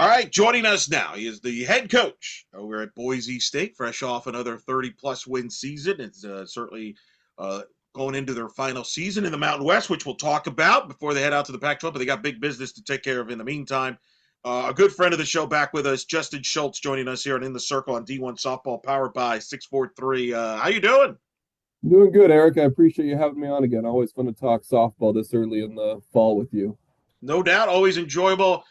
All right, joining us now, he is the head coach over at Boise State, fresh off another 30-plus win season. It's certainly uh, going into their final season in the Mountain West, which we'll talk about before they head out to the Pac-12, but they got big business to take care of in the meantime. A good friend of the show back with us, Justin Shults, joining us here on In the Circle on D1 Softball, powered by 643. How you doing? Doing good, Eric. I appreciate you having me on again. Always fun to talk softball this early in the fall with you. No doubt, always enjoyable.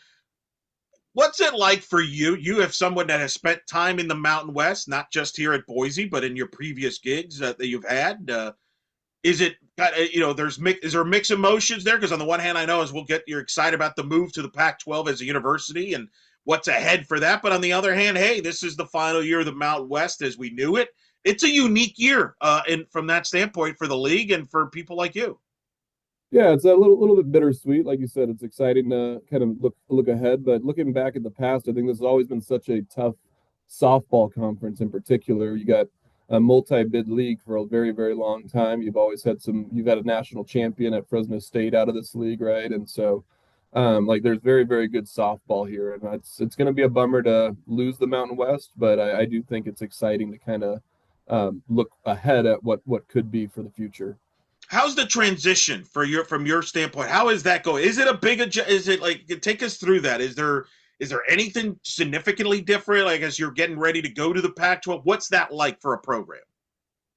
What's it like for you? You have someone that has spent time in the Mountain West, not just here at Boise, but in your previous gigs that you've had. Is it is there mixed emotions there? Because on the one hand, I know as you're excited about the move to the Pac-12 as a university and what's ahead for that. But on the other hand, hey, this is the final year of the Mountain West as we knew it. It's a unique year, and from that standpoint for the league and for people like you. Yeah, it's a little bit bittersweet. Like you said, it's exciting to kind of look ahead. But looking back at the past, I think this has always been such a tough softball conference in particular. You got a multi-bid league for a very, very long time. You've had a national champion at Fresno State out of this league, right? And so like there's very, very good softball here. And it's gonna be a bummer to lose the Mountain West, but I do think it's exciting to kind of look ahead at what could be for the future. How's the transition from your standpoint? How is that going? Is it a big is it like take us through that? Is there anything significantly different like as you're getting ready to go to the Pac-12? What's that like for a program?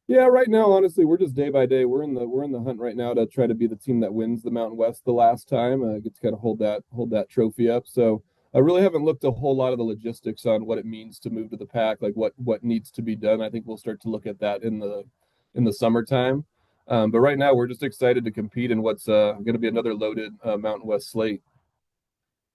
Yeah, right now, honestly, we're just day by day. We're in the hunt right now to try to be the team that wins the Mountain West the last time. Get to kind of hold that trophy up. So I really haven't looked a whole lot of the logistics on what it means to move to the pack, like what needs to be done. I think we'll start to look at that in the summertime. But right now, we're just excited to compete in what's going to be another loaded Mountain West slate.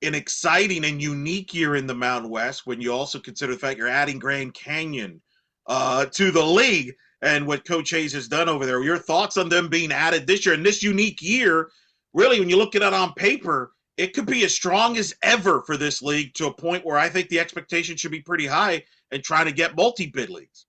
An exciting and unique year in the Mountain West when you also consider the fact you're adding Grand Canyon to the league and what Coach Hayes has done over there. Your thoughts on them being added this year and this unique year? Really, when you look at it on paper, it could be as strong as ever for this league to a point where I think the expectation should be pretty high and trying to get multi-bid leagues.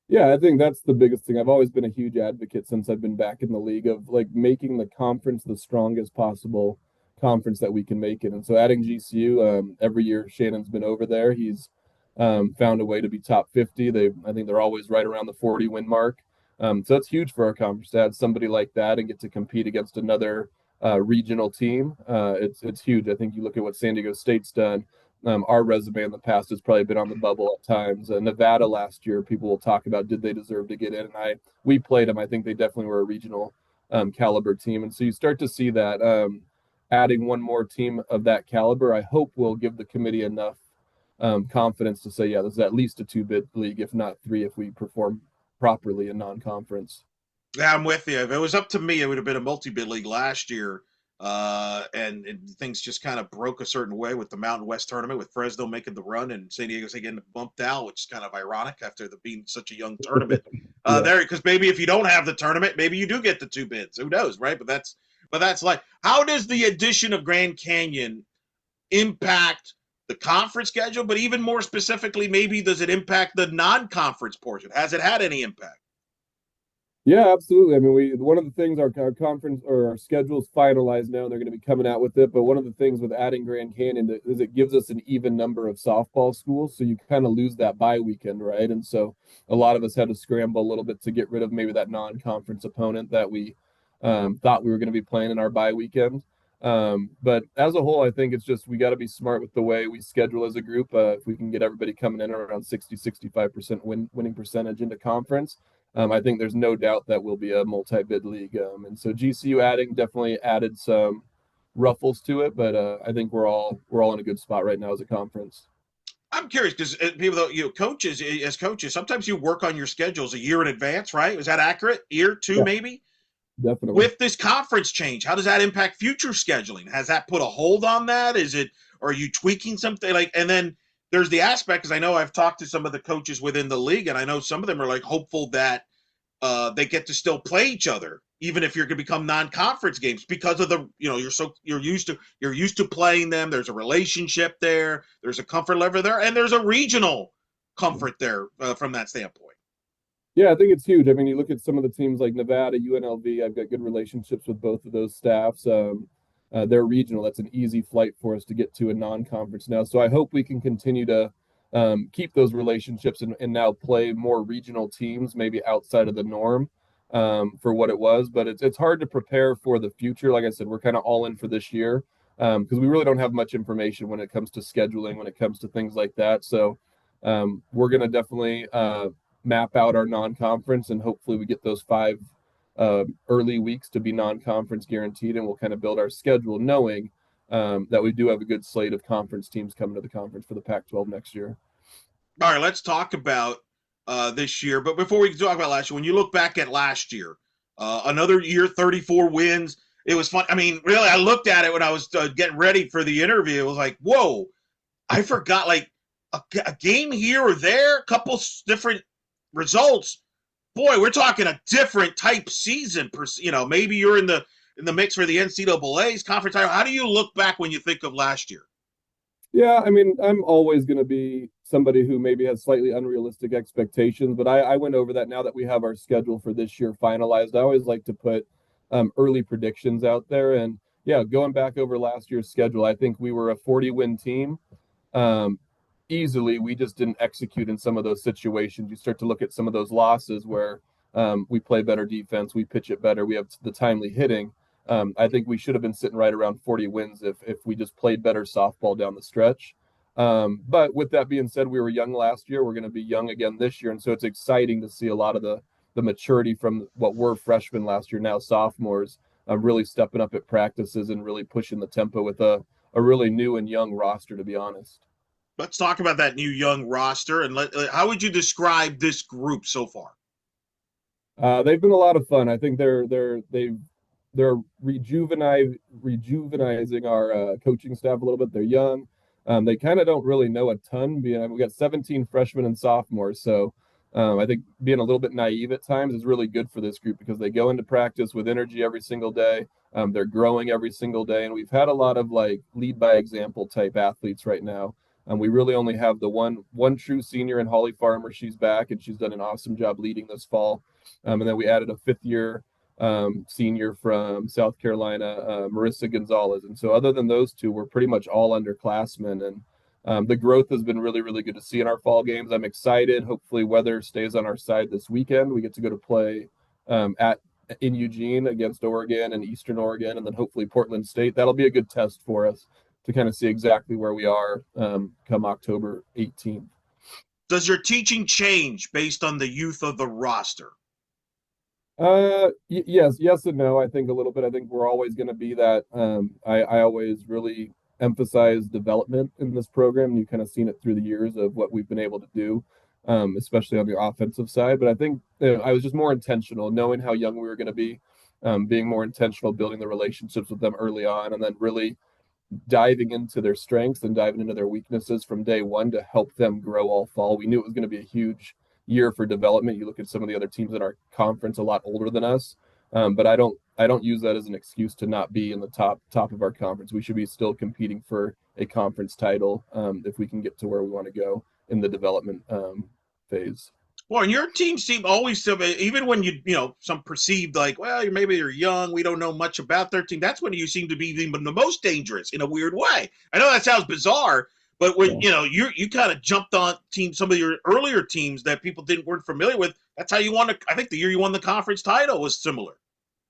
Yeah, I think that's the biggest thing. I've always been a huge advocate since I've been back in the league of like making the conference the strongest possible conference that we can make it. And so adding GCU every year, Shannon's been over there. He's found a way to be top 50. I think they're always right around the 40 win mark. So that's huge for our conference to add somebody like that and get to compete against another regional team. It's huge. I think you look at what San Diego State's done. Our resume in the past has probably been on the bubble at times. Nevada last year, people will talk about did they deserve to get in, and we played them. I think they definitely were a regional caliber team, and so you start to see that adding one more team of that caliber, I hope will give the committee enough confidence to say, yeah, this is at least a two-bid league, if not three, if we perform properly in non-conference. Yeah, I'm with you. If it was up to me, it would have been a multi-bid league last year. And things just kind of broke a certain way with the Mountain West tournament, with Fresno making the run and San Diego State getting bumped out, which is kind of ironic after the being such a young tournament. Yeah. There, because maybe if you don't have the tournament, maybe you do get the two bids. Who knows, right? But that's like, how does the addition of Grand Canyon impact the conference schedule? But even more specifically, maybe does it impact the non-conference portion? Has it had any impact? Yeah, absolutely. I mean, one of the things our conference or our schedule is finalized now, and they're going to be coming out with it. But one of the things with adding Grand Canyon is it gives us an even number of softball schools, so you kind of lose that bye weekend, right? And so a lot of us had to scramble a little bit to get rid of maybe that non-conference opponent that we thought we were going to be playing in our bye weekend. But as a whole, I think it's just we got to be smart with the way we schedule as a group. If we can get everybody coming in around 65% winning percentage into conference, I think there's no doubt that will be a multi-bid league. And so GCU adding definitely added some ruffles to it, but I think we're all in a good spot right now as a conference. I'm curious because people, though, coaches as coaches, sometimes you work on your schedules a year in advance, right? Is that accurate? Year two, Yeah, maybe. definitely. With this conference change, how does that impact future scheduling? Has that put a hold on that? Are you tweaking something like? And then there's the aspect because I know I've talked to some of the coaches within the league, and I know some of them are like hopeful that they get to still play each other, even if you're going to become non-conference games because of the you're used to playing them. There's a relationship there. There's a comfort level there, and there's a regional comfort there from that standpoint. Yeah, I think it's huge. I mean, you look at some of the teams like Nevada, UNLV. I've got good relationships with both of those staffs. they're regional. That's an easy flight for us to get to a non-conference now. So I hope we can continue to keep those relationships and now play more regional teams, maybe outside of the norm for what it was. But it's hard to prepare for the future. Like I said, we're kind of all in for this year because we really don't have much information when it comes to scheduling, when it comes to things like that. So we're going to definitely map out our non-conference, and hopefully we get those 5 early weeks to be non-conference guaranteed, and we'll kind of build our schedule knowing that we do have a good slate of conference teams coming to the conference for the Pac-12 next year. All right, let's talk about this year. But before we talk about last year, when you look back at last year, another year, 34 wins. It was fun. I mean, really, I looked at it when I was getting ready for the interview. It was like, whoa, I forgot like a game here or there, a couple different results. Boy, we're talking a different type season. Maybe you're in the mix for the NCAA's conference title. How do you look back when you think of last year? Yeah, I mean, I'm always going to be somebody who maybe has slightly unrealistic expectations, but I went over that now that we have our schedule for this year finalized. I always like to put early predictions out there. And yeah, going back over last year's schedule, I think we were a 40-win team. Um, Easily, we just didn't execute in some of those situations. You start to look at some of those losses where we play better defense, we pitch it better, we have the timely hitting. I think we should have been sitting right around 40 wins if we just played better softball down the stretch. But with that being said, we were young last year. We're going to be young again this year, and so it's exciting to see a lot of the maturity from what were freshmen last year, now sophomores, really stepping up at practices and really pushing the tempo with a really new and young roster, to be honest. Let's talk about that new young roster and how would you describe this group so far? They've been a lot of fun. I think they're rejuvenizing our coaching staff a little bit. They're young. They kind of don't really know a ton. We got 17 freshmen and sophomores, so I think being a little bit naive at times is really good for this group because they go into practice with energy every single day. They're growing every single day, and we've had a lot of like lead by example type athletes right now. We really only have the one true senior in Holly Farmer. She's back, and she's done an awesome job leading this fall. And then we added a 5th-year senior from South Carolina, Marissa Gonzalez. And so, other than those two, we're pretty much all underclassmen. And the growth has been really, really good to see in our fall games. I'm excited. Hopefully, weather stays on our side this weekend. We get to go to play at in Eugene against Oregon and Eastern Oregon, and then hopefully Portland State. That'll be a good test for us to kind of see exactly where we are come October 18th. Does your teaching change based on the youth of the roster? Yes and no. I think a little bit. I think we're always going to be that. I always really emphasize development in this program. You kind of seen it through the years of what we've been able to do, especially on the offensive side. But I think I was just more intentional, knowing how young we were going to be, being more intentional, building the relationships with them early on, and then really diving into their strengths and diving into their weaknesses from day one to help them grow all fall. We knew it was going to be a huge year for development. You look at some of the other teams in our conference a lot older than us, but I don't use that as an excuse to not be in the top of our conference. We should be still competing for a conference title if we can get to where we want to go in the development phase. Well, and your team seem always to, even when some perceived like, well, maybe you're young, we don't know much about their team. That's when you seem to be the most dangerous in a weird way. I know that sounds bizarre, but when you kind of jumped on some of your earlier teams that people weren't familiar with. That's how you won. I think the year you won the conference title was similar.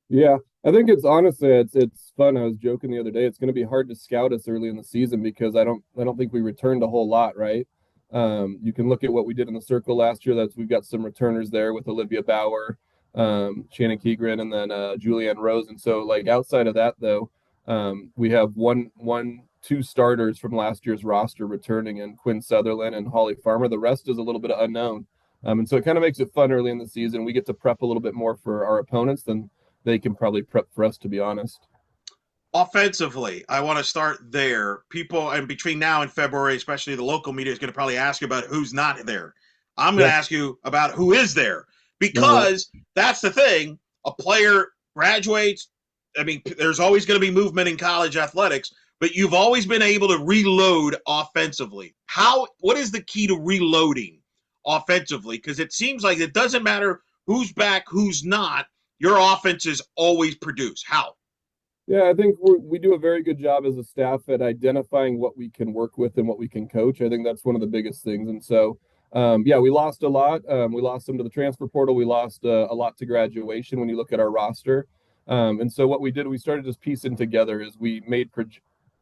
Yeah, I think it's honestly it's fun. I was joking the other day. It's going to be hard to scout us early in the season because I don't think we returned a whole lot, right? You can look at what we did in the circle last year. We've got some returners there with Olivia Bauer, Shannon Keegren, and then Julianne Rose. And so, like outside of that, though, we have two starters from last year's roster returning, in Quinn Sutherland and Holly Farmer. The rest is a little bit unknown, and so it kind of makes it fun early in the season. We get to prep a little bit more for our opponents than they can probably prep for us, to be honest. Offensively, I want to start there. People, and between now and February, especially the local media, is going to probably ask you about who's not there. I'm going Yeah. to ask you about who is there Uh, because that's the thing. A player graduates. I mean, there's always going to be movement in college athletics, but you've always been able to reload offensively. What is the key to reloading offensively? Because it seems like it doesn't matter who's back, who's not. Your offenses always produce. How? Yeah, I think we do a very good job as a staff at identifying what we can work with and what we can coach. I think that's one of the biggest things. And so, yeah, we lost a lot. We lost some to the transfer portal. We lost a lot to graduation when you look at our roster. And so what we did, we started just piecing together is we made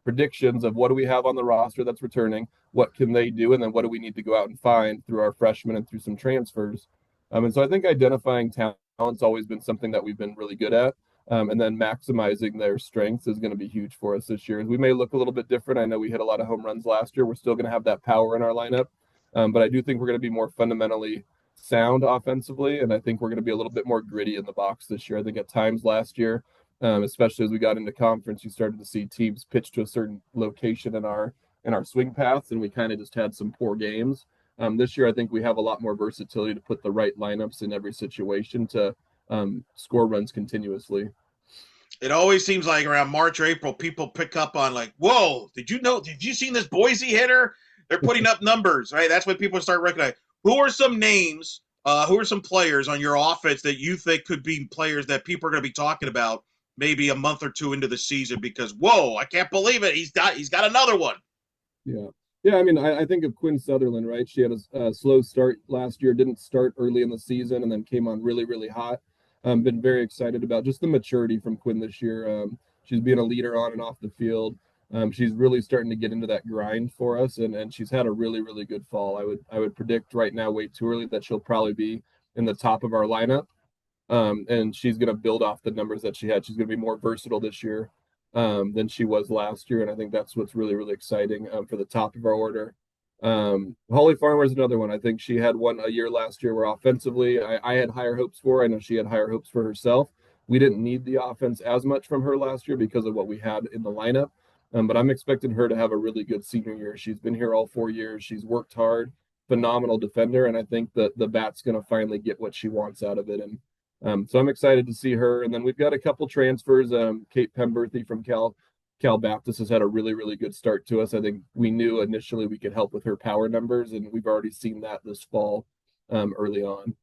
predictions of what do we have on the roster that's returning, what can they do, and then what do we need to go out and find through our freshmen and through some transfers. And so I think identifying talent's always been something that we've been really good at, and then maximizing their strengths is going to be huge for us this year. We may look a little bit different. I know we hit a lot of home runs last year. We're still going to have that power in our lineup, but I do think we're going to be more fundamentally sound offensively, and I think we're going to be a little bit more gritty in the box this year. I think at times last year, especially as we got into conference, you started to see teams pitch to a certain location in our swing paths, and we kind of just had some poor games. This year, I think we have a lot more versatility to put the right lineups in every situation to score runs continuously. It always seems like around March or April, people pick up on like, whoa, did you know? Did you see this Boise hitter? They're putting up numbers, right? That's when people start recognizing who are some names, who are some players on your offense that you think could be players that people are going to be talking about maybe a month or two into the season because whoa, I can't believe it. He's got another one. Yeah. Yeah, I mean, I think of Quinn Sutherland, right? She had a slow start last year, didn't start early in the season, and then came on really, really hot. Been very excited about just the maturity from Quinn this year. She's being a leader on and off the field. She's really starting to get into that grind for us, and she's had a really, really good fall. I would predict right now, way too early, that she'll probably be in the top of our lineup, and she's going to build off the numbers that she had. She's going to be more versatile this year than she was last year, and I think that's what's really really exciting for the top of our order. Holly Farmer is another one. I think she had one a year last year where offensively I had higher hopes for. I know she had higher hopes for herself. We didn't need the offense as much from her last year because of what we had in the lineup. But I'm expecting her to have a really good senior year. She's been here all 4 years. She's worked hard, phenomenal defender, and I think that the bat's going to finally get what she wants out of it. And so I'm excited to see her. And then we've got a couple transfers. Kate Pemberthy from Cal Baptist has had a really, really good start to us. I think we knew initially we could help with her power numbers, and we've already seen that this fall early on.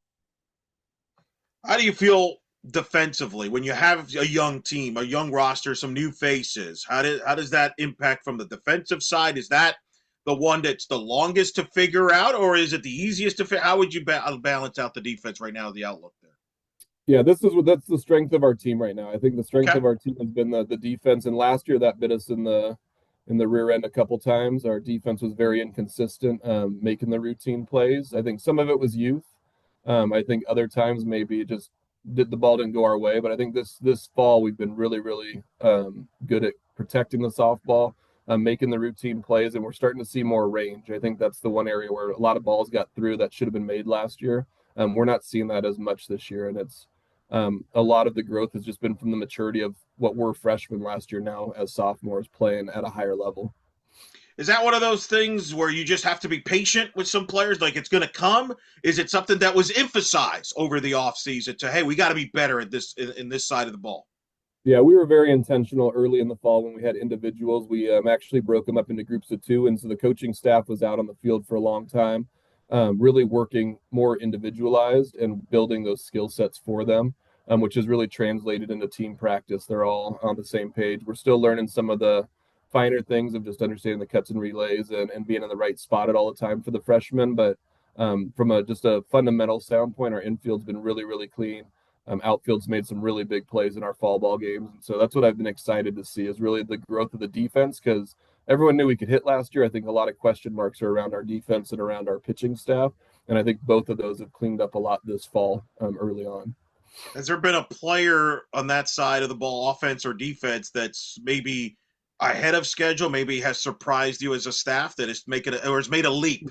How do you feel defensively when you have a young team, a young roster, some new faces? How does that impact from the defensive side? Is that the one that's the longest to figure out, or is it the easiest to? How would you balance out the defense right now? The outlook there. Yeah, this is what that's the strength of our team right now. I think the strength Okay. of our team has been the defense, and last year that bit us in the rear end a couple times. Our defense was very inconsistent, making the routine plays. I think some of it was youth. I think other times maybe just the ball didn't go our way, but I think this fall we've been really really good at protecting the softball, making the routine plays, and we're starting to see more range. I think that's the one area where a lot of balls got through that should have been made last year. We're not seeing that as much this year, and it's a lot of the growth has just been from the maturity of what were freshmen last year now as sophomores playing at a higher level. Is that one of those things where you just have to be patient with some players? Like it's going to come? Is it something that was emphasized over the offseason to, hey, we got to be better at this in this side of the ball? Yeah, we were very intentional early in the fall when we had individuals. We actually broke them up into groups of two, and so the coaching staff was out on the field for a long time, really working more individualized and building those skill sets for them, which is really translated into team practice. They're all on the same page. We're still learning some of the finer things of just understanding the cuts and relays and being in the right spot at all the time for the freshmen. But from just a fundamental standpoint, our infield's been really, really clean. Outfield's made some really big plays in our fall ball games, and so that's what I've been excited to see is really the growth of the defense because everyone knew we could hit last year. I think a lot of question marks are around our defense and around our pitching staff, and I think both of those have cleaned up a lot this fall early on. Has there been a player on that side of the ball, offense or defense, that's maybe ahead of schedule, maybe has surprised you as a staff that is making or has made a leap?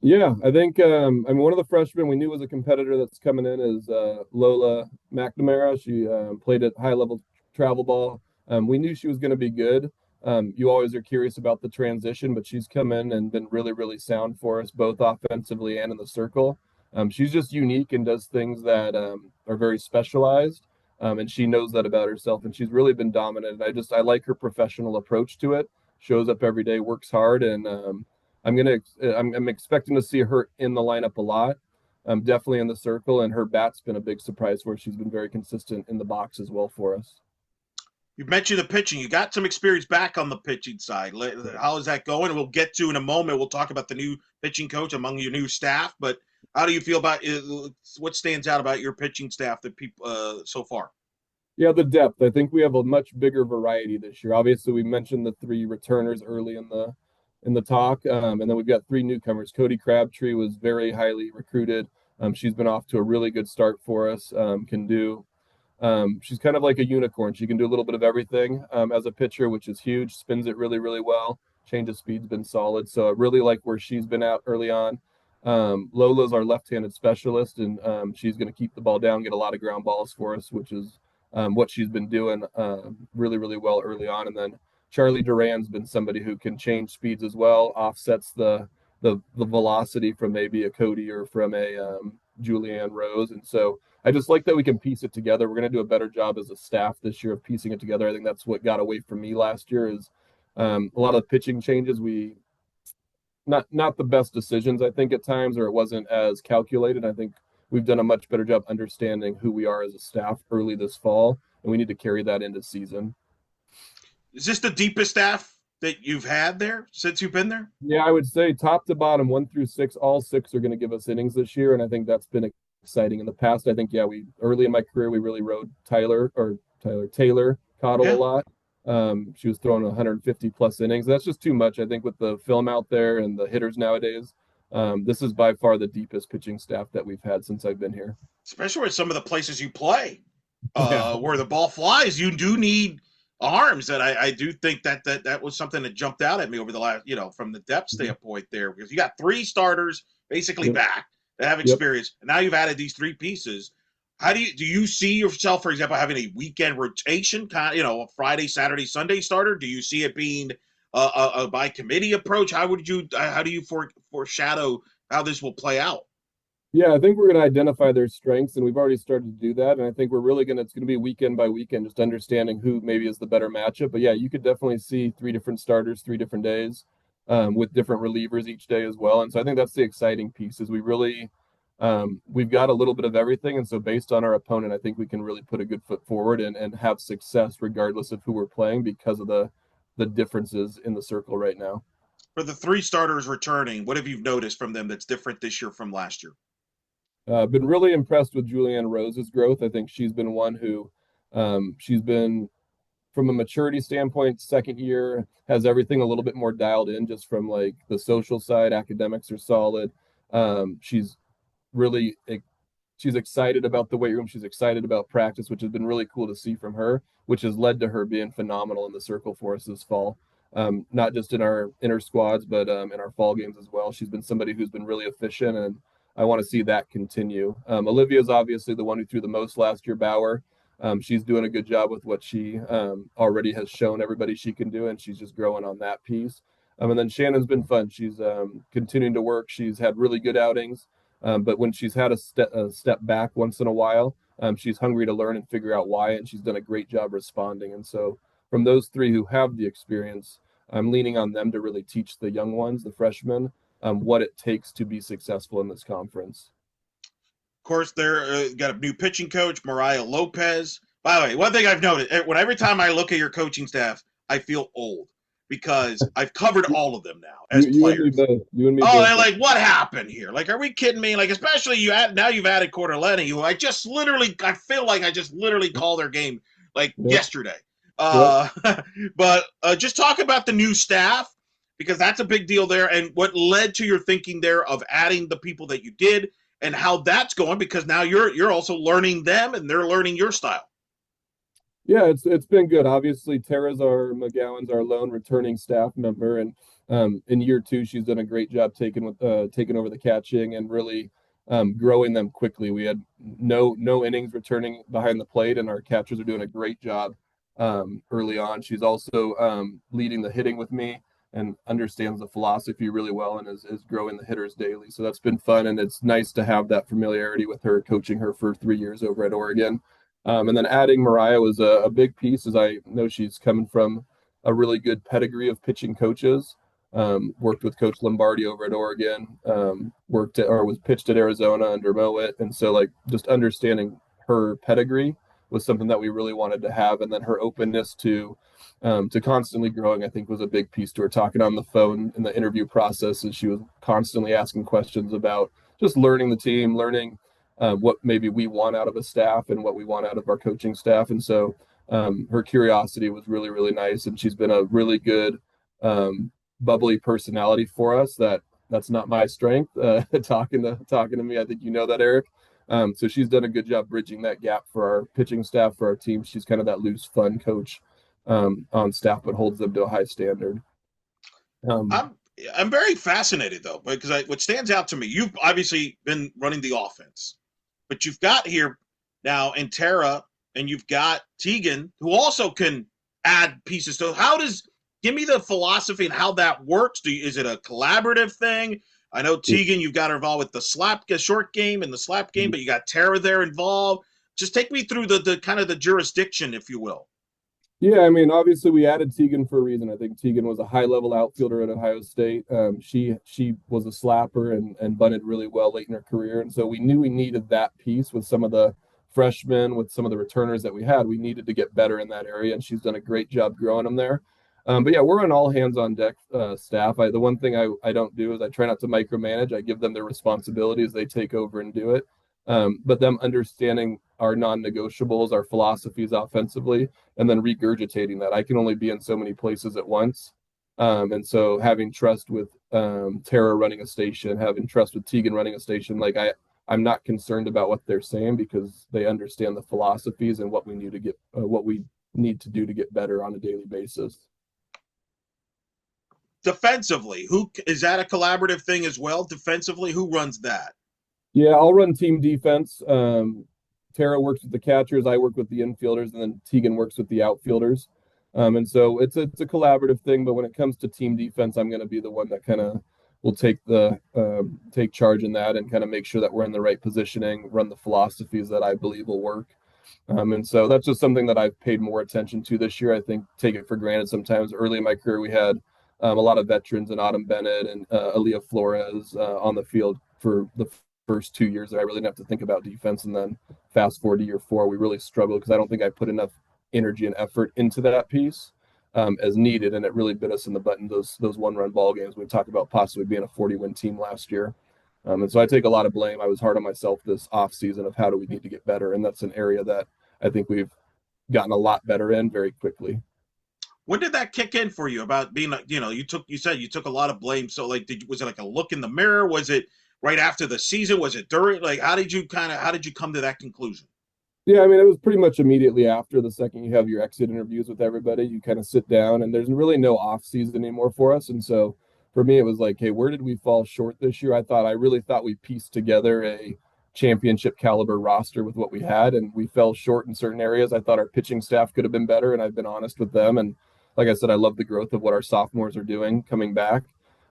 Yeah, I think I mean one of the freshmen we knew was a competitor that's coming in is Lola McNamara. She played at high level travel ball. We knew she was going to be good. You always are curious about the transition, but she's come in and been really, really sound for us, both offensively and in the circle. She's just unique and does things that are very specialized, and she knows that about herself. And she's really been dominant. I like her professional approach to it. Shows up every day, works hard, and I'm expecting to see her in the lineup a lot. Definitely in the circle, and her bat's been a big surprise for her. She's been very consistent in the box as well for us. You mentioned the pitching. You got some experience back on the pitching side. How is that going? We'll get to in a moment. We'll talk about the new pitching coach among your new staff. But how do you feel about what stands out about your pitching staff that people so far? Yeah, the depth. I think we have a much bigger variety this year. Obviously, we mentioned the three returners early in the talk, and then we've got three newcomers. Cody Crabtree was very highly recruited. She's been off to a really good start for us. Can do She's kind of like a unicorn. She can do a little bit of everything as a pitcher, which is huge. Spins it really, really well. Change of speed's been solid. So I really like where she's been at early on. Lola's our left-handed specialist, and she's going to keep the ball down, get a lot of ground balls for us, which is what she's been doing really, really well early on. And then Charlie Duran's been somebody who can change speeds as well, offsets the velocity from maybe a Cody or from a Julianne Rose, and so I just like that we can piece it together. We're going to do a better job as a staff this year of piecing it together. I think that's what got away from me last year is a lot of pitching changes. We not the best decisions, I think, at times, or it wasn't as calculated. I think we've done a much better job understanding who we are as a staff early this fall, and we need to carry that into season. Is this the deepest staff that you've had there since you've been there? Yeah, I would say top to bottom, 1 through 6, all six are going to give us innings this year, and I think that's been exciting. In the past, I think we early in my career we really rode Taylor Cottle a Yeah. lot. She was throwing 150 plus innings. That's just too much, I think, with the film out there and the hitters nowadays. This is by far the deepest pitching staff that we've had since I've been here. Especially with some of the places you play, Yeah. where the ball flies, you do need arms. And I do think that was something that jumped out at me over the last, from the depth Mhm. standpoint there, because you got three starters basically Yep. back that have Yep. experience, and now you've added these three pieces. How do you see yourself, for example, having a weekend rotation, kind of, a Friday, Saturday, Sunday starter? Do you see it being a by committee approach? How do you foreshadow how this will play out? Yeah, I think we're going to identify their strengths, and we've already started to do that. And I think it's going to be weekend by weekend, just understanding who maybe is the better matchup. But yeah, you could definitely see three different starters, 3 different days, with different relievers each day as well. And so I think that's the exciting piece is we've got a little bit of everything. And so based on our opponent, I think we can really put a good foot forward and have success regardless of who we're playing because of the differences in the circle right now. For the three starters returning, what have you noticed from them that's different this year from last year? Been really impressed with Julianne Rose's growth. I think she's been one who she's been from a maturity standpoint, second year has everything a little bit more dialed in just from like the social side. Academics are solid. She's really she's excited about the weight room. She's excited about practice, which has been really cool to see from her, which has led to her being phenomenal in the circle for us this fall. Not just in our inner squads, but in our fall games as well. She's been somebody who's been really efficient, and I want to see that continue. Olivia's obviously the one who threw the most last year, Bauer. She's doing a good job with what she already has shown everybody she can do, and she's just growing on that piece. And then Shannon's been fun. She's continuing to work. She's had really good outings. But when she's had a step back once in a while, she's hungry to learn and figure out why, and she's done a great job responding. And so, from those three who have the experience, I'm leaning on them to really teach the young ones, the freshmen, what it takes to be successful in this conference. Of course, they're got a new pitching coach, Mariah Lopez. By the way, one thing I've noticed, every time I look at your coaching staff, I feel old because I've covered all of them now as You and me players. both. You and me Oh, both. and like, what happened here? Like, are we kidding me? Like, especially now you've added Cordeleni, who I feel like I just literally called their game like Yep. yesterday. Yep. Uh, but just talk about the new staff because that's a big deal there, and what led to your thinking there of adding the people that you did, and how that's going because now you're also learning them and they're learning your style. Yeah, it's been good. Obviously, McGowan's our lone returning staff member, and in year two, she's done a great job taking over the catching and really growing them quickly. We had no innings returning behind the plate, and our catchers are doing a great job early on. She's also leading the hitting with me and understands the philosophy really well and is growing the hitters daily. So that's been fun, and it's nice to have that familiarity with her, coaching her for 3 years over at Oregon. And then adding Mariah was a big piece, as I know she's coming from a really good pedigree of pitching coaches. Worked with Coach Lombardi over at Oregon. Was pitched at Arizona under Mowat, and so like just understanding her pedigree was something that we really wanted to have. And then her openness to constantly growing, I think, was a big piece to her. Talking on the phone in the interview process, and she was constantly asking questions about just learning the team, learning what maybe we want out of a staff and what we want out of our coaching staff. And so her curiosity was really, really nice. And she's been a really good, bubbly personality for us. That's not my strength. Talking to me, I think you know that, Eric. So she's done a good job bridging that gap for our pitching staff, for our team. She's kind of that loose, fun coach on staff, but holds them to a high standard. Um, I'm I'm very fascinated though, because what stands out to me, you've obviously been running the offense, but you've got here now in Tara, and you've got Tegan, who also can add pieces to. How does give me the philosophy and how that works? Is it a collaborative thing? I know Tegan, you've got her involved with the short game and the slap game, but you got Tara there involved. Just take me through the kind of the jurisdiction, if you will. Yeah, I mean, obviously we added Tegan for a reason. I think Tegan was a high level outfielder at Ohio State. She was a slapper and bunted really well late in her career, and so we knew we needed that piece with some of the freshmen, with some of the returners that we had. We needed to get better in that area, and she's done a great job growing them there. But yeah, we're an all hands on deck staff. The one thing I don't do is I try not to micromanage. I give them their responsibilities. They take over and do it. But them understanding our non-negotiables, our philosophies offensively, and then regurgitating that. I can only be in so many places at once. And so having trust with Tara running a station, having trust with Tegan running a station, I'm not concerned about what they're saying because they understand the philosophies and what we need to get, what we need to do to get better on a daily basis. Defensively, who is that a collaborative thing as well? Defensively, who runs that? Yeah, I'll run team defense. Tara works with the catchers, I work with the infielders, and then Tegan works with the outfielders. And so it's a collaborative thing, but when it comes to team defense, I'm going to be the one that kind of will take charge in that and kind of make sure that we're in the right positioning, run the philosophies that I believe will work. And so that's just something that I've paid more attention to this year. I think take it for granted sometimes. Early in my career, we had a lot of veterans and Autumn Bennett and Aaliyah Flores on the field for the first 2 years that I really didn't have to think about defense. And then fast forward to year four, we really struggled because I don't think I put enough energy and effort into that piece as needed. And it really bit us in the butt in those one-run ball games. We talked about possibly being a 40-win team last year. And so I take a lot of blame. I was hard on myself this off season of how do we need to get better. And that's an area that I think we've gotten a lot better in very quickly. When did that kick in for you about being like, you said you took a lot of blame. So like, was it like a look in the mirror? Was it right after the season? Was it during, like, how did you come to that conclusion? Yeah, I mean, it was pretty much immediately after the second you have your exit interviews with everybody. You kind of sit down, and there's really no off season anymore for us. And so for me, it was like, hey, where did we fall short this year? I really thought we pieced together a championship caliber roster with what we had, and we fell short in certain areas. I thought our pitching staff could have been better, and I've been honest with them. And like I said, I love the growth of what our sophomores are doing coming back.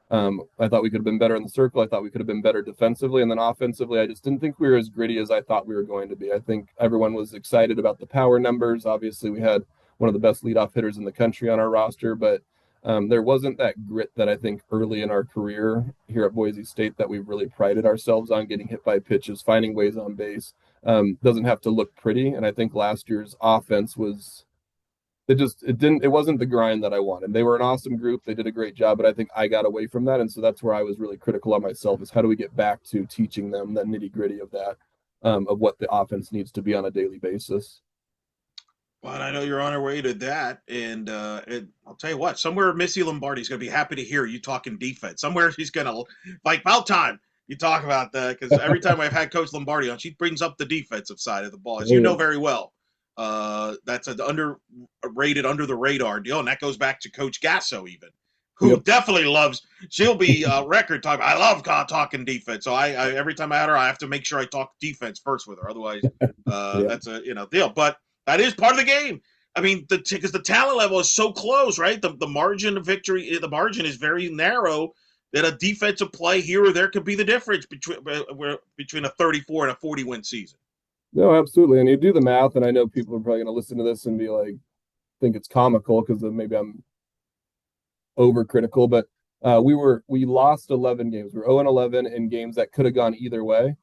I thought we could have been better in the circle. I thought we could have been better defensively. And then offensively, I just didn't think we were as gritty as I thought we were going to be. I think everyone was excited about the power numbers. Obviously, we had one of the best leadoff hitters in the country on our roster, but there wasn't that grit that I think early in our career here at Boise State that we really prided ourselves on, getting hit by pitches, finding ways on base. Doesn't have to look pretty. And I think last year's offense was it wasn't the grind that I wanted. They were an awesome group. They did a great job, but I think I got away from that. And so that's where I was really critical on myself is how do we get back to teaching them the nitty gritty of that, of what the offense needs to be on a daily basis. But I know you're on your way to that, and I'll tell you what. Somewhere Missy Lombardi's going to be happy to hear you talking defense. Somewhere she's going to like about time you talk about that because every time I've had Coach Lombardi on, she brings up the defensive side of the ball, as you know very well. That's an underrated, under the radar deal, and that goes back to Coach Gasso even, who Yep. definitely loves. She'll be record talking. I love talking defense, so I every time I had her, I have to make sure I talk defense first with her. Otherwise, Yeah. that's a deal. But that is part of the game. I mean, because the talent level is so close, right? The margin of victory, the margin is very narrow. That a defensive play here or there could be the difference between a 34 and a 40-win season. No, absolutely. And you do the math, and I know people are probably going to listen to this and be like, think it's comical because maybe I'm overcritical, but we lost 11 games. We were 0-11 in games that could have gone either way.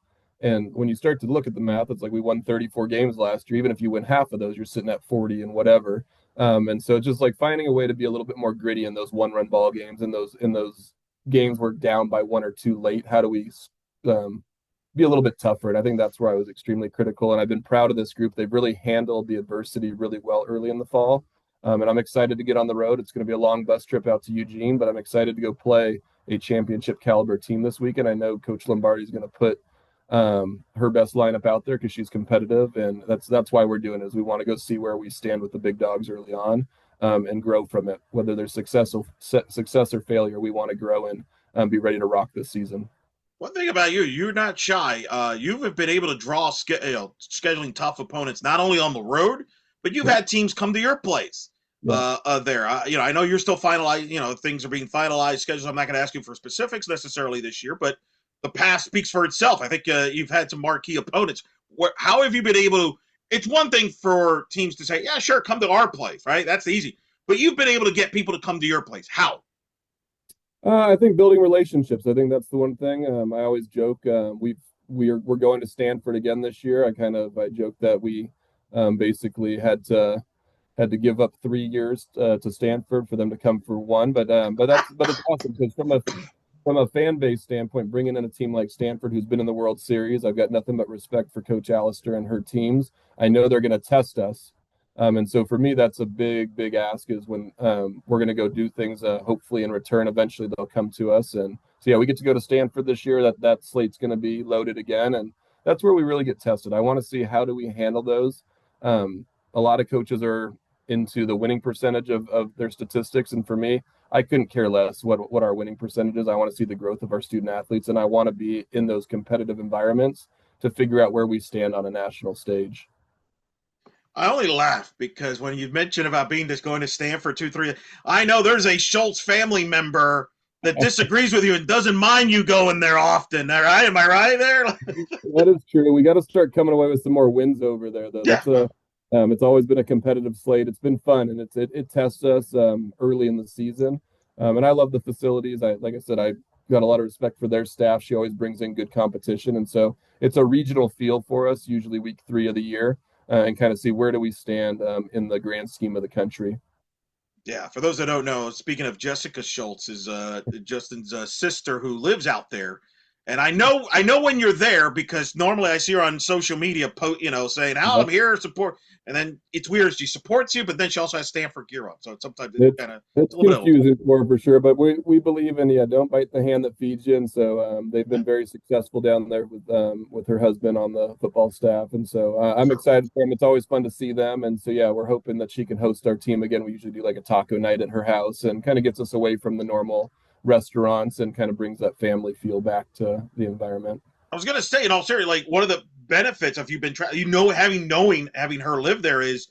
And when you start to look at the math, it's like we won 34 games last year. Even if you win half of those, you're sitting at 40 and whatever. And so just like finding a way to be a little bit more gritty in those one-run ball games, in those games we're down by one or two late. How do we be a little bit tougher? And I think that's where I was extremely critical. And I've been proud of this group. They've really handled the adversity really well early in the fall. And I'm excited to get on the road. It's going to be a long bus trip out to Eugene, but I'm excited to go play a championship caliber team this weekend. I know Coach Lombardi is going to put her best lineup out there because she's competitive, and that's why we're doing it. Is we want to go see where we stand with the big dogs early on, and grow from it. Whether there's success or failure, we want to grow and be ready to rock this season. One thing about you, you're not shy. You've been able to draw scheduling tough opponents not only on the road, but you've Yeah, had teams come to your place. yeah. There, I know you're still finalized. Things are being finalized. Schedules. I'm not going to ask you for specifics necessarily this year, but the past speaks for itself. I think you've had some marquee opponents. How have you been able to? It's one thing for teams to say, "Yeah, sure, come to our place," right? That's easy. But you've been able to get people to come to your place. How? I think building relationships. I think that's the one thing. I always joke. We're going to Stanford again this year. I joke that we basically had to give up 3 years to Stanford for them to come for one. But it's awesome because from a fan base standpoint, bringing in a team like Stanford, who's been in the World Series, I've got nothing but respect for Coach Allister and her teams. I know they're going to test us. And so for me, that's a big, big ask is when we're going to go do things, hopefully in return, eventually they'll come to us. And so, yeah, we get to go to Stanford this year. That slate's going to be loaded again. And that's where we really get tested. I want to see how do we handle those. A lot of coaches are into the winning percentage of their statistics. And for me, I couldn't care less what our winning percentage is. I want to see the growth of our student athletes, and I want to be in those competitive environments to figure out where we stand on a national stage. I only laugh because when you mention about being just going to Stanford 2, 3, I know there's a Shults family member that disagrees with you and doesn't mind you going there often. All right, am I right there? That is true. We got to start coming away with some more wins over there, though. Yeah. It's always been a competitive slate. It's been fun, and it tests us early in the season. And I love the facilities. Like I said, I got a lot of respect for their staff. She always brings in good competition, and so it's a regional feel for us. Usually week 3 of the year, and kind of see where do we stand in the grand scheme of the country. Yeah, for those that don't know, speaking of Jessica Schultz, is Justin's sister who lives out there, and I know when you're there because normally I see her on social media, saying how I'm here support, and then it's weird. She supports you, but then she also has Stanford gear on, so sometimes it's It's kind of it's a little bit. confusing for sure, but we believe in don't bite the hand that feeds you, and so they've been very successful down there with her husband on the football staff, and so I'm Sure. excited for them. It's always fun to see them, and so yeah, we're hoping that she can host our team again. We usually do like a taco night at her house, and kind of gets us away from the normal restaurants and kind of brings that family feel back to the environment. I was gonna say, in all seriousness, like one of the benefits of you've been, having her live there is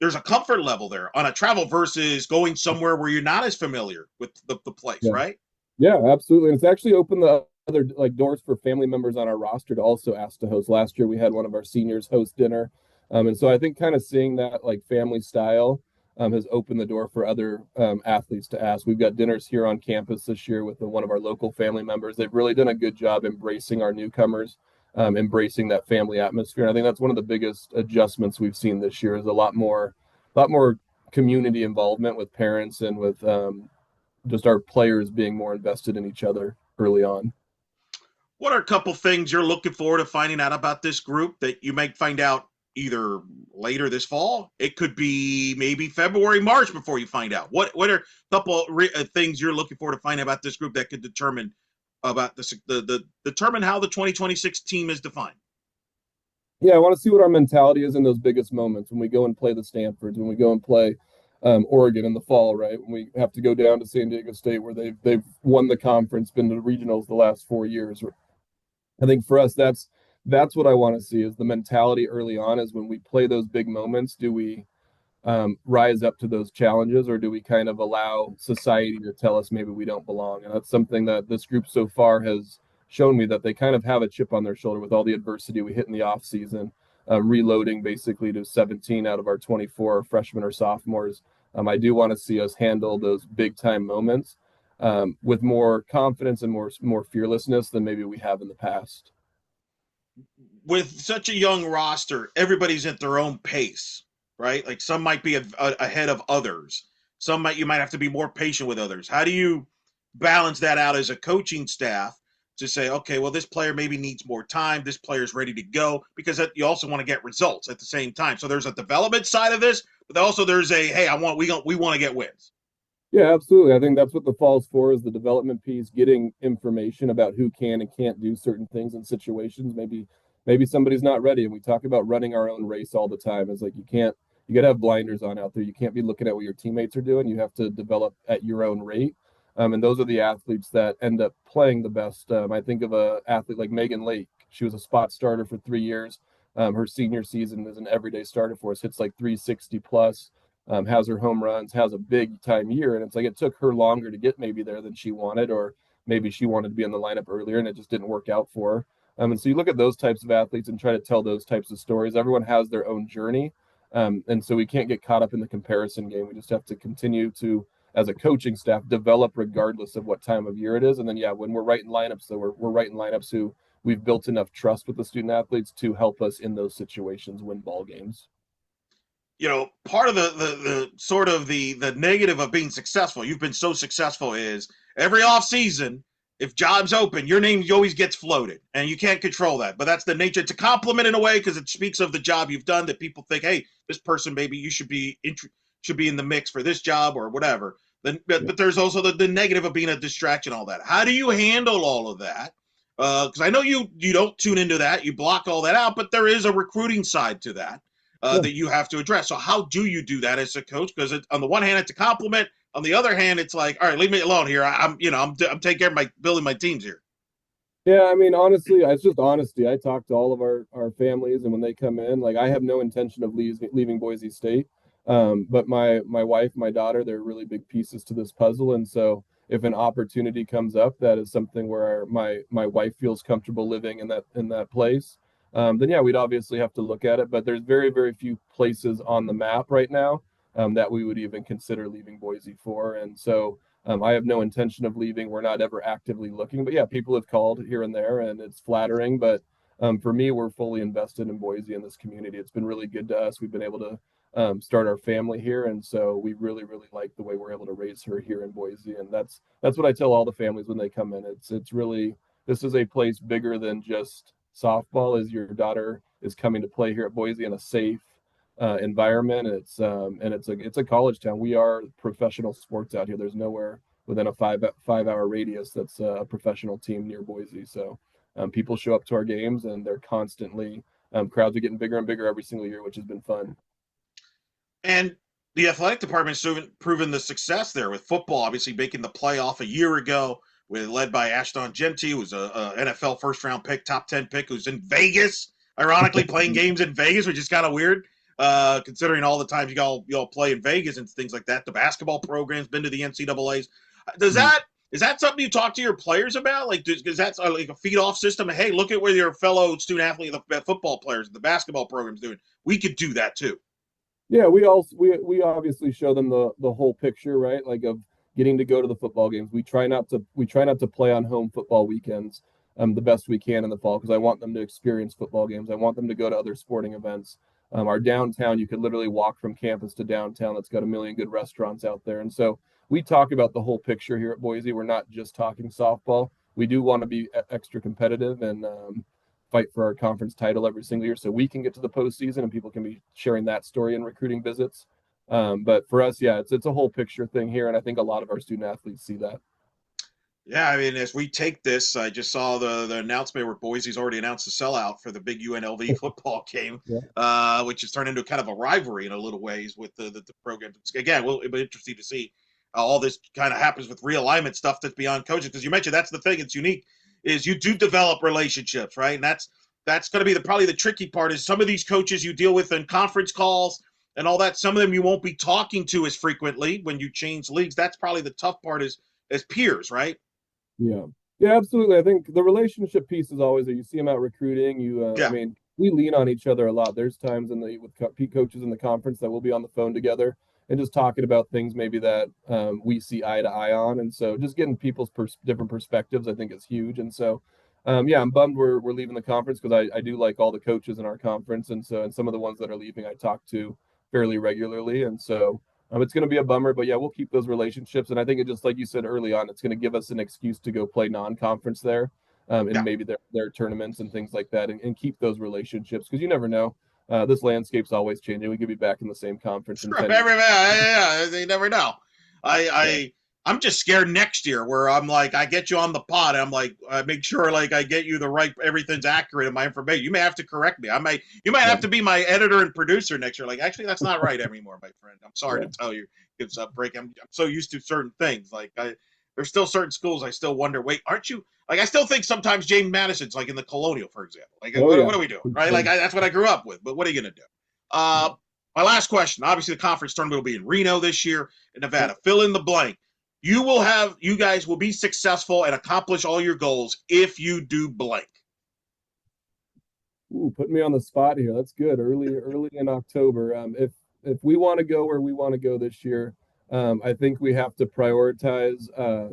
there's a comfort level there on a travel versus going somewhere where you're not as familiar with the place, Yeah. right? Yeah, absolutely. And it's actually opened the other like doors for family members on our roster to also ask to host. Last year we had one of our seniors host dinner. And so I think kind of seeing that like family style has opened the door for other athletes to ask. We've got dinners here on campus this year with one of our local family members. They've really done a good job embracing our newcomers, embracing that family atmosphere. And I think that's one of the biggest adjustments we've seen this year is a lot more community involvement with parents and with just our players being more invested in each other early on. What are a couple things you're looking forward to finding out about this group that you might find out either later this fall? It could be maybe February, March before you find out. What are a couple things you're looking forward to finding about this group that could determine about the determine how the 2026 team is defined? Yeah, I want to see what our mentality is in those biggest moments when we go and play the Stanfords, when we go and play Oregon in the fall, right? When we have to go down to San Diego State where they've won the conference, been to the regionals the last 4 years. I think for us, that's what I want to see is the mentality early on is when we play those big moments, do we rise up to those challenges, or do we kind of allow society to tell us maybe we don't belong? And that's something that this group so far has shown me that they kind of have a chip on their shoulder with all the adversity we hit in the off season, reloading basically to 17 out of our 24 freshmen or sophomores. I do want to see us handle those big time moments with more confidence and more fearlessness than maybe we have in the past. with such a young roster, everybody's at their own pace, right? Like some might be ahead of others. Some might you might have to be more patient with others. How do you balance that out as a coaching staff to say, okay, well, this player maybe needs more time. This player's ready to go because you also want to get results at the same time. So there's a development side of this, but also there's a hey, we want to get wins. Yeah, absolutely. I think that's what the fall's for is the development piece, getting information about who can and can't do certain things in situations. Maybe somebody's not ready. And we talk about running our own race all the time. It's like you gotta have blinders on out there. You can't be looking at what your teammates are doing. You have to develop at your own rate. And those are the athletes that end up playing the best. I think of a athlete like Megan Lake. She was a spot starter for 3 years. Her senior season is an everyday starter for us, hits like 360 plus, has her home runs, has a big time year. And it's like it took her longer to get maybe there than she wanted, or maybe she wanted to be in the lineup earlier and it just didn't work out for her. And so you look at those types of athletes and try to tell those types of stories. Everyone has their own journey. And so we can't get caught up in the comparison game. We just have to continue to, as a coaching staff, develop regardless of what time of year it is. And then, yeah, when we're writing lineups, so we're writing lineups who we've built enough trust with the student athletes to help us in those situations win ball games. Part of the sort of the negative of being successful, you've been so successful, is every off season, if jobs open, your name always gets floated, and you can't control that. But that's the nature. It's a compliment in a way because it speaks of the job you've done. That people think, hey, this person maybe you should be in the mix for this job or whatever. Then, Yeah. but there's also the negative of being a distraction. All that. How do you handle all of that? Because I know you don't tune into that, you block all that out, but there is a recruiting side to that Yeah. that you have to address. So how do you do that as a coach? Because on the one hand, it's a compliment. On the other hand, it's like, all right, leave me alone here. I'm taking care of my building my teams here. Yeah, I mean, honestly, it's just honesty. I talk to all of our families, and when they come in, like I have no intention of leaving Boise State. But my wife, my daughter, they're really big pieces to this puzzle, and so if an opportunity comes up that is something where my wife feels comfortable living in that place, then yeah, we'd obviously have to look at it. But there's very few places on the map right now that we would even consider leaving Boise for, and so. I have no intention of leaving. We're not ever actively looking, but yeah, people have called here and there, and it's flattering. But for me, we're fully invested in Boise and this community. It's been really good to us. We've been able to start our family here, and so we really like the way we're able to raise her here in Boise. And that's what I tell all the families when they come in. It's really this is a place bigger than just softball. Is your daughter is coming to play here at Boise in a safe environment. It's a college town. We are professional sports out here. There's nowhere within a 5 hour radius that's a professional team near Boise. So people show up to our games and they're constantly crowds are getting bigger and bigger every single year, which has been fun. And the athletic department's proven the success there with football, obviously making the playoff a year ago, led by Ashton Genty, who's a NFL first round pick, top 10 pick, who's in Vegas, ironically playing games in Vegas, which is kind of weird. Considering all the times you all play in Vegas and things like that, the basketball program's been to the NCAA's. Does Mhm. that is that something you talk to your players about? Like, is that like a feed off system? Hey, look at where your fellow student athlete, the football players, the basketball program's doing. We could do that too. Yeah, we obviously show them the whole picture, right? Like of getting to go to the football games. We try not to play on home football weekends the best we can in the fall because I want them to experience football games. I want them to go to other sporting events. Our downtown, you could literally walk from campus to downtown. That's got a million good restaurants out there, and so we talk about the whole picture here at Boise. We're not just talking softball. We do want to be extra competitive and fight for our conference title every single year so we can get to the postseason and people can be sharing that story in recruiting visits. But for us, yeah, it's a whole picture thing here, and I think a lot of our student athletes see that. Yeah, I mean, as we take this, I just saw the announcement where Boise's already announced the sellout for the big UNLV football game, Yeah. which has turned into kind of a rivalry in a little ways with the program. Again, it'll be interesting to see how all this kind of happens with realignment stuff that's beyond coaching. Because you mentioned that's the thing; it's unique is you do develop relationships, right? And that's going to be probably the tricky part. Is some of these coaches you deal with in conference calls and all that. Some of them you won't be talking to as frequently when you change leagues. That's probably the tough part is as peers, right? Yeah. Yeah, absolutely. I think the relationship piece is always there. You see them out recruiting. I Yeah. mean, we lean on each other a lot. There's times with coaches in the conference that we'll be on the phone together and just talking about things maybe that we see eye to eye on. And so just getting people's different perspectives, I think is huge. And so Yeah, I'm bummed we're leaving the conference because I do like all the coaches in our conference, and some of the ones that are leaving I talk to fairly regularly, and so it's going to be a bummer. But yeah, we'll keep those relationships, and I think it just like you said early on, it's going to give us an excuse to go play non-conference there, and Yeah. maybe their tournaments and things like that, and keep those relationships because you never know. This landscape's always changing. We could be back in the same conference in Sure, 10 years. yeah, they never know. I, So I, I'm just scared next year where I'm like, I get you on the pod, and I'm like, I make sure like I get you the right, everything's accurate in my information. You may have to correct me. You might yeah, have to be my editor and producer next year. Like, actually, that's not right anymore, my friend. I'm sorry to yeah. tell you, it's a break. I'm so used to certain things. There's still certain schools I still wonder. Wait, aren't you? Like, I still think sometimes James Madison's like in the Colonial, for example. Like, Oh yeah, what are we doing, for right? sure. That's what I grew up with. But what are you gonna do? Yeah. Uh, my last question. Obviously, the conference tournament will be in Reno this year in Yep. Nevada. Fill in the blank. You guys will be successful and accomplish all your goals if you do blank. Ooh, put me on the spot here. That's good. Early in October. If we want to go where we want to go this year, I think we have to prioritize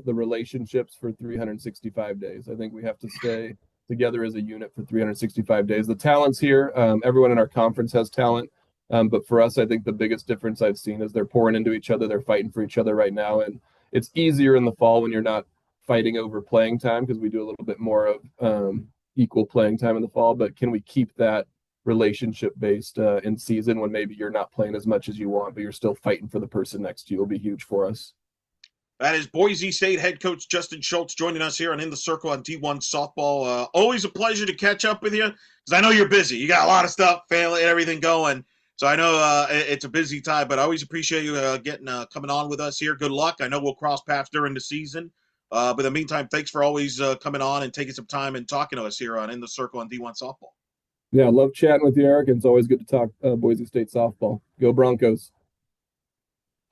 the relationships for 365 days. I think we have to stay together as a unit for 365 days. The talent's here. Everyone in our conference has talent. But for us, I think the biggest difference I've seen is they're pouring into each other. They're fighting for each other right now. And it's easier in the fall when you're not fighting over playing time because we do a little bit more of equal playing time in the fall, but can we keep that relationship based in season when maybe you're not playing as much as you want, but you're still fighting for the person next to you will be huge for us. That is Boise State head coach Justin Shults joining us here on In the Circle on D1 Softball. Always a pleasure to catch up with you because I know you're busy. You got a lot of stuff, family, and everything going. So I know it's a busy time, but I always appreciate you getting coming on with us here. Good luck. I know we'll cross paths during the season. But in the meantime, thanks for always coming on and taking some time and talking to us here on In the Circle on D1 Softball. Yeah, love chatting with you, Eric. And it's always good to talk Boise State softball. Go Broncos.